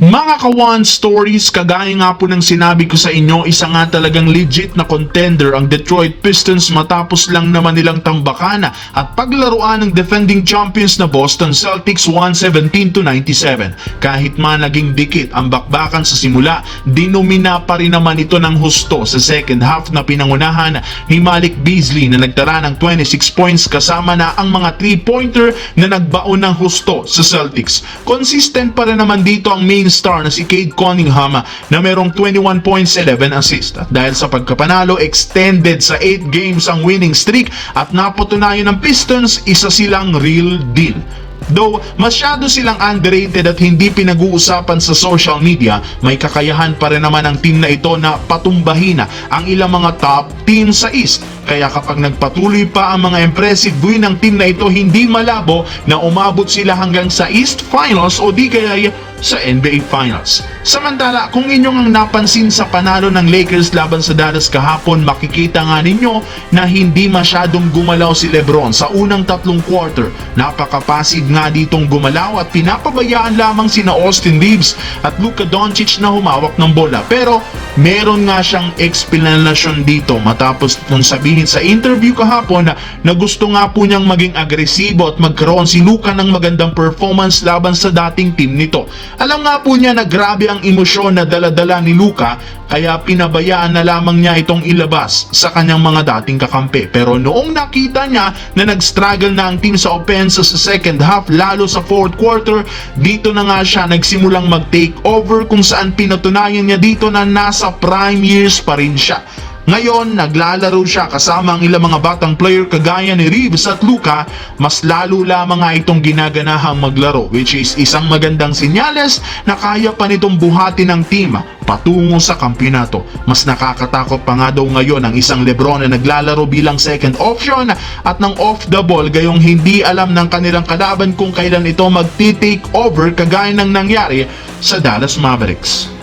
Mga ka-One Stories, kagaya nga po ng sinabi ko sa inyo, isa nga talagang legit na contender ang Detroit Pistons matapos lang naman nilang tambakan at paglaruan ng defending champions na Boston Celtics 117-97. Kahit man naging dikit ang bakbakan sa simula, dinomina pa rin naman ito ng husto sa second half na pinangunahan ni Malik Beasley na nagtara ng 26 points kasama na ang mga 3-pointer na nagbaon ng husto sa Celtics. Consistent pa rin naman dito ang main star na si Cade Cunningham na merong 21 points, 11 assist. At dahil sa pagkapanalo, extended sa 8 games ang winning streak at napatunayan ng Pistons, isa silang real deal. Though masyado silang underrated at hindi pinag-uusapan sa social media, may kakayahan pa rin naman ang team na ito na patumbahin ang ilang mga top team sa East. Kaya kapag nagpatuloy pa ang mga impressive win ng team na ito, hindi malabo na umabot sila hanggang sa East Finals o di kaya sa NBA Finals. Samantala, kung inyong ang napansin sa panalo ng Lakers laban sa Dallas kahapon, makikita nga ninyo na hindi masyadong gumalaw si LeBron sa unang tatlong quarter. Napaka-passive nga ditong gumalaw at pinapabayaan lamang sina Austin Reeves at Luka Doncic na humawak ng bola. Pero meron nga siyang explanation dito matapos nung sabihin sa interview kahapon na gusto nga po niyang maging agresibo at magkaroon si Luka ng magandang performance laban sa dating team nito. Alam nga po niya na grabe ang emosyon na dala-dala ni Luka, kaya pinabayaan na lamang niya itong ilabas sa kanyang mga dating kakampi. Pero noong nakita niya na nag-struggle na ang team sa offense sa second half, lalo sa fourth quarter, dito na nga siya nagsimulang mag-take over kung saan pinatunayan niya dito na nasa prime years pa rin siya. Ngayon, naglalaro siya kasama ang ilang mga batang player kagaya ni Reeves at Luka, mas lalo lamang nga itong ginaganahang maglaro, which is isang magandang sinyales na kaya pa nitong buhatin ng team patungo sa kampyonato. Mas nakakatakot pa nga daw ngayon ang isang LeBron na naglalaro bilang second option at ng off the ball, gayong hindi alam ng kanilang kalaban kung kailan ito magti-take over kagaya ng nangyari sa Dallas Mavericks.